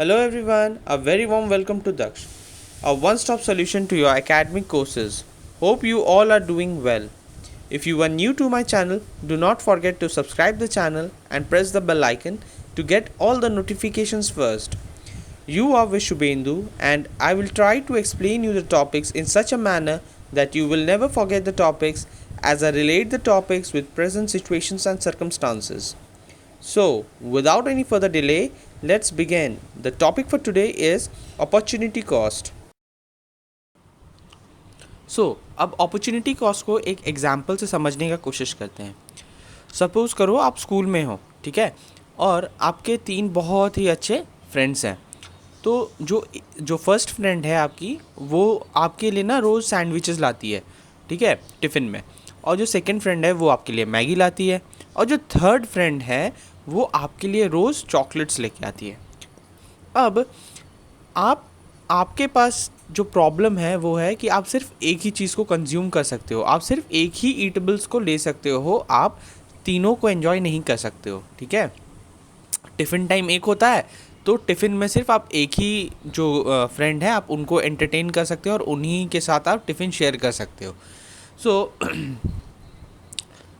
Hello everyone, a very warm welcome to Daksh, a one-stop solution to your academic courses. Hope you all are doing well. If you are new to my channel, do not forget to subscribe the channel and press the bell icon to get all the notifications first. You are Vishubhendu and I will try to explain you the topics in such a manner that you will never forget the topics as I relate the topics with present situations and circumstances. So, without any further delay, let's begin. The topic for today is opportunity cost. अब opportunity cost को एक example से समझने का कोशिश करते हैं. Suppose करो आप स्कूल में हो, ठीक है, और आपके 3 बहुत ही अच्छे फ्रेंड्स हैं. तो जो जो फर्स्ट फ्रेंड है आपकी, वो आपके लिए ना रोज़ सैंडविचेस लाती है, ठीक है, टिफ़िन में. और जो सेकंड फ्रेंड है वो आपके लिए मैगी लाती है. और जो थर्ड फ्रेंड है वो आपके लिए रोज़ चॉकलेट्स लेके आती है. अब आपके पास जो प्रॉब्लम है वो है कि आप सिर्फ एक ही चीज़ को कंज्यूम कर सकते हो, आप सिर्फ एक ही ईटेबल्स को ले सकते हो, आप तीनों को एंजॉय नहीं कर सकते हो, ठीक है. टिफ़िन टाइम एक होता है, तो टिफ़िन में सिर्फ आप एक ही जो फ्रेंड है आप उनको एंटरटेन कर सकते हो और उन्हीं के साथ आप टिफ़िन शेयर कर सकते हो. सो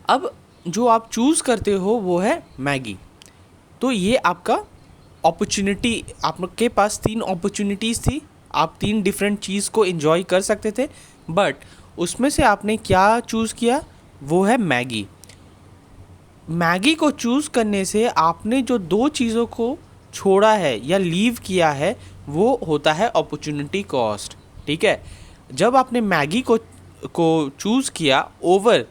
अब जो आप चूज़ करते हो वो है मैगी. तो ये आपका अपॉर्चुनिटी, आपके पास 3 अपॉर्चुनिटीज़ थी, आप 3 डिफरेंट चीज़ को एंजॉय कर सकते थे, बट उसमें से आपने क्या चूज़ किया, वो है मैगी. मैगी को चूज़ करने से आपने जो 2 चीज़ों को छोड़ा है या लीव किया है वो होता है अपॉर्चुनिटी कॉस्ट, ठीक है. जब आपने मैगी को चूज़ किया ओवर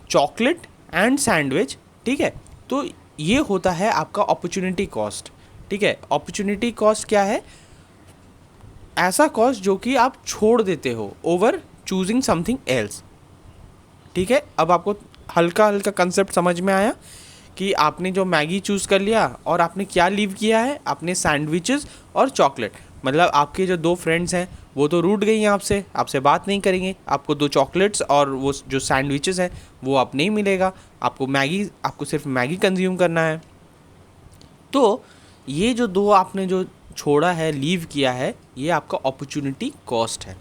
चॉकलेट एंड सैंडविच, ठीक है, तो ये होता है आपका अपॉर्चुनिटी कॉस्ट, ठीक है. अपॉर्चुनिटी कॉस्ट क्या है? ऐसा कॉस्ट जो कि आप छोड़ देते हो ओवर चूजिंग समथिंग एल्स, ठीक है. अब आपको हल्का हल्का कंसेप्ट समझ में आया कि आपने जो मैगी चूज़ कर लिया और आपने क्या लीव किया है, आपने सैंडविचेस और चॉकलेट. मतलब आपके जो 2 फ्रेंड्स हैं वो तो रूठ गई हैं आपसे बात नहीं करेंगे. आपको 2 चॉकलेट्स और वो जो सैंडविचेस हैं वो आप नहीं मिलेगा. आपको सिर्फ मैगी कंज्यूम करना है. तो ये जो 2 आपने जो छोड़ा है, लीव किया है, ये आपका अपॉर्चुनिटी कॉस्ट है.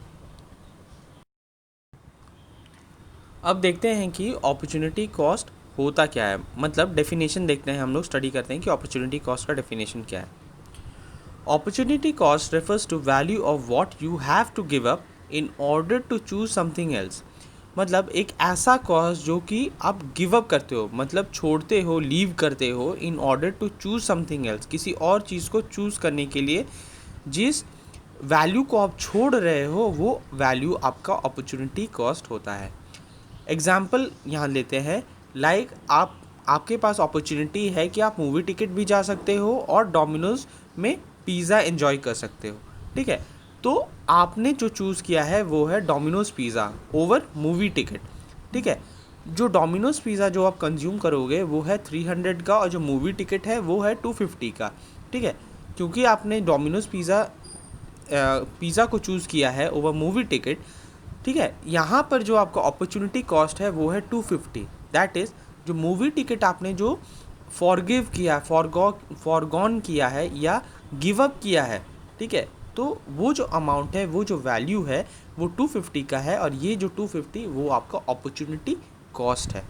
अब देखते हैं कि अपॉर्चुनिटी कॉस्ट होता क्या है. मतलब डेफिनेशन देखते हैं, हम लोग स्टडी करते हैं कि अपॉर्चुनिटी कॉस्ट का डेफिनेशन क्या है. Opportunity cost refers to value of what you have to give up in order to choose something else. मतलब एक ऐसा कॉस्ट जो कि आप गिव अप करते हो, मतलब छोड़ते हो, लीव करते हो in order to choose something else, किसी और चीज़ को चूज़ करने के लिए जिस वैल्यू को आप छोड़ रहे हो वो वैल्यू आपका अपॉर्चुनिटी कॉस्ट होता है. एग्जाम्पल यहाँ लेते हैं. लाइक आपके पास अपॉर्चुनिटी है कि आप मूवी टिकट भी जा सकते हो और डोमिनोज़ में पिज़्ज़ा एंजॉय कर सकते हो, ठीक है. तो आपने जो चूज़ किया है वो है Domino's pizza over movie ticket, ठीक है. जो डोमिनोज़ पिज़्ज़ा जो आप कंज्यूम करोगे वो है 300 का और जो मूवी टिकट है वो है 250 का, ठीक है. क्योंकि आपने डोमिनोज़ पिज़्ज़ा को चूज़ किया है ओवर मूवी टिकट, ठीक है. यहाँ पर जो आपका अपॉर्चुनिटी कॉस्ट है वो है 250. दैट इज़ जो मूवी टिकट आपने जो फॉरगॉन किया है या गिव अप किया है, ठीक है. तो वो जो अमाउंट है, वो जो वैल्यू है वो 250 का है और ये जो 250 वो आपका अपॉर्चुनिटी कॉस्ट है.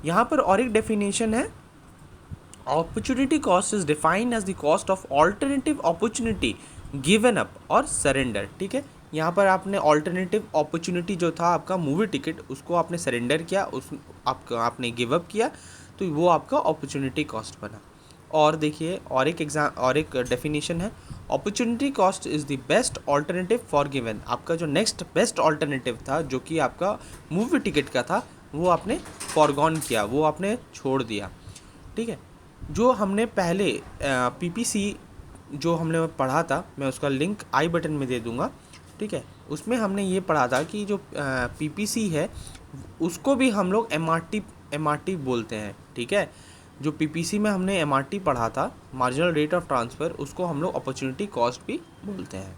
यहाँ पर और एक डेफिनेशन है. Opportunity cost is defined as the cost of alternative opportunity given up और सरेंडर, ठीक है. यहाँ पर आपने ऑल्टरनेटिव अपॉर्चुनिटी जो था आपका मूवी टिकट, उसको आपने सरेंडर किया, आपने गिव अप किया, तो वो आपका अपॉर्चुनिटी कॉस्ट बना. और देखिए और एक डेफिनेशन है. Opportunity cost is the best alternative for given. आपका जो नेक्स्ट बेस्ट ऑल्टरनेटिव था जो कि आपका मूवी टिकट का था वो आपने फॉरगॉन किया, वो आपने छोड़ दिया, ठीक है. जो हमने पहले पीपीसी जो हमने पढ़ा था, मैं उसका लिंक आई बटन में दे दूँगा, ठीक है. उसमें हमने ये पढ़ा था कि जो पीपीसी है उसको भी हम लोग एमआरटी बोलते हैं, ठीक है. जो पीपीसी में हमने एमआरटी पढ़ा था, मार्जिनल रेट ऑफ ट्रांसफ़र, उसको हम लोग अपॉर्चुनिटी कॉस्ट भी बोलते हैं.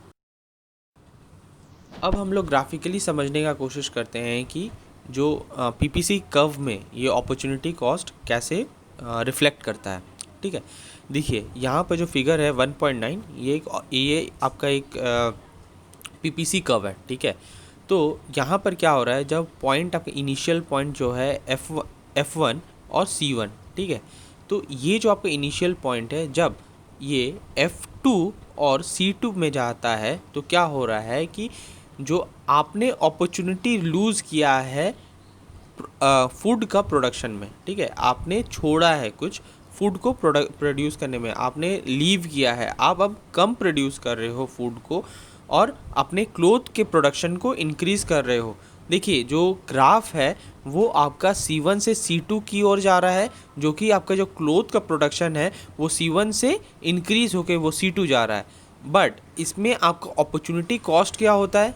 अब हम लोग ग्राफिकली समझने का कोशिश करते हैं कि जो पीपीसी कर्व में ये अपॉर्चुनिटी कॉस्ट कैसे रिफ्लेक्ट करता है. ठीक है। देखिए यहाँ पर जो फिगर है 1.9, ये आपका एक पीपीसी कर्व है, ठीक है। तो यहाँ पर क्या हो रहा है, जब पॉइंट आपका इनिशियल पॉइंट जो है F1 और C1, ठीक है। तो ये जो आपका इनिशियल पॉइंट है, जब ये F2 और C2 में जाता है तो क्या हो रहा है कि जो आपने अपॉर्चुनिटी लूज़ किया है फूड का प्रोडक्शन में, ठीक है, आपने छोड़ा है कुछ फूड को प्रोड्यूस करने में, आपने लीव किया है, आप अब कम प्रोड्यूस कर रहे हो फूड को और अपने क्लोथ के प्रोडक्शन को इंक्रीज़ कर रहे हो। देखिए जो ग्राफ है वो आपका C1 से C2 की ओर जा रहा है, जो कि आपका जो क्लोथ का प्रोडक्शन है वो C1 से इंक्रीज़ होके वो C2 जा रहा है। बट इसमें आपका अपॉर्चुनिटी कॉस्ट क्या होता है,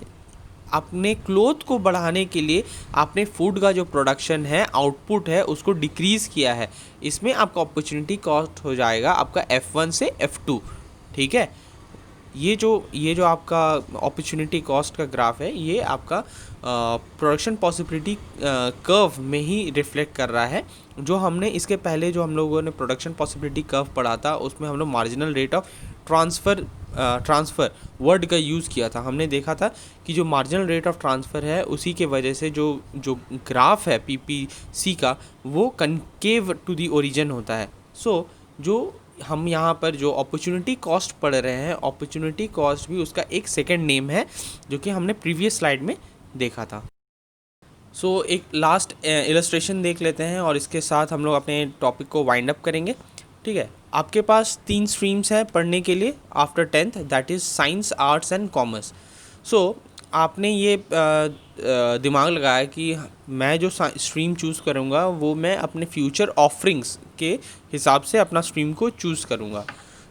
अपने क्लोथ को बढ़ाने के लिए आपने फूड का जो प्रोडक्शन है, आउटपुट है, उसको डिक्रीज़ किया है। इसमें आपका अपॉर्चुनिटी कॉस्ट हो जाएगा आपका F1 से F2, ठीक है। ये जो आपका अपॉर्चुनिटी कॉस्ट का ग्राफ है, ये आपका प्रोडक्शन पॉसिबिलिटी कर्व में ही रिफ्लेक्ट कर रहा है। जो हमने इसके पहले जो हम लोगों ने प्रोडक्शन पॉसिबिलिटी कर्व पढ़ा था, उसमें हम लोग marginal rate of transfer word का यूज़ किया था। हमने देखा था कि जो मार्जिनल रेट ऑफ ट्रांसफ़र है, उसी के वजह से जो ग्राफ है पीपीसी का, वो कनकेव टू दी ओरिजिन होता है। सो जो हम यहाँ पर जो अपॉर्चुनिटी कॉस्ट पढ़ रहे हैं, अपॉर्चुनिटी कॉस्ट भी उसका एक सेकंड नेम है, जो कि हमने प्रीवियस स्लाइड में देखा था। सो एक लास्ट इलस्ट्रेशन देख लेते हैं और इसके साथ हम लोग अपने टॉपिक को वाइंड अप करेंगे, ठीक है। आपके पास 3 स्ट्रीम्स हैं पढ़ने के लिए after 10th, that is science, arts and commerce. So आपने ये दिमाग लगाया कि मैं जो स्ट्रीम चूज़ करूँगा वो मैं अपने फ्यूचर ऑफरिंग्स के हिसाब से अपना स्ट्रीम को चूज़ करूँगा।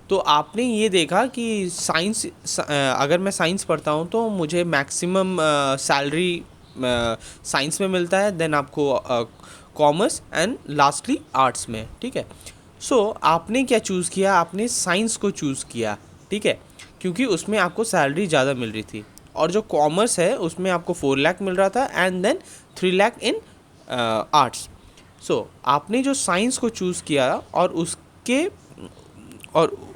तो आपने ये देखा कि अगर मैं साइंस पढ़ता हूँ तो मुझे मैक्सिमम सैलरी साइंस में मिलता है, देन आपको कॉमर्स एंड लास्टली आर्ट्स में, ठीक है। सो आपने क्या चूज़ किया, आपने साइंस को चूज़ किया, ठीक है, क्योंकि उसमें आपको सैलरी ज़्यादा मिल रही थी। और जो कॉमर्स है उसमें आपको 4 लाख मिल रहा था and then 3 lakh in arts. So आपने जो साइंस को चूज़ किया और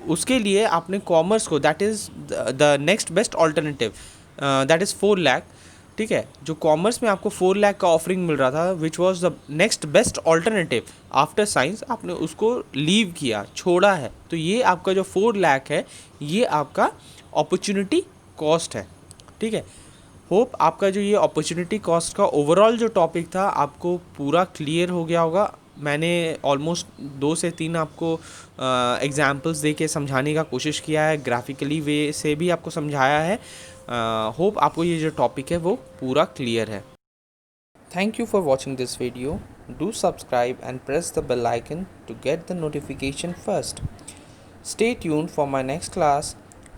उसके लिए आपने कॉमर्स को, that is the next best alternative, that is 4 lakh, ठीक है। जो कॉमर्स में आपको 4 लाख का ऑफरिंग मिल रहा था, which was the next best alternative after science, आपने उसको लीव किया, छोड़ा है। तो ये आपका जो 4 लाख है, ये आपका अपॉर्चुनिटी कॉस्ट है, ठीक है। होप आपका जो ये अपॉर्चुनिटी कॉस्ट का ओवरऑल जो टॉपिक था आपको पूरा क्लियर हो गया होगा। मैंने ऑलमोस्ट 2 से 3 आपको एग्जांपल्स दे के समझाने का कोशिश किया है, ग्राफिकली वे से भी आपको समझाया है। होप आपको ये जो टॉपिक है वो पूरा क्लियर है। Thank you for watching this video. Do subscribe and press the bell icon to get the notification first. Stay tuned for my next class.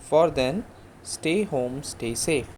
For then, stay home, stay safe.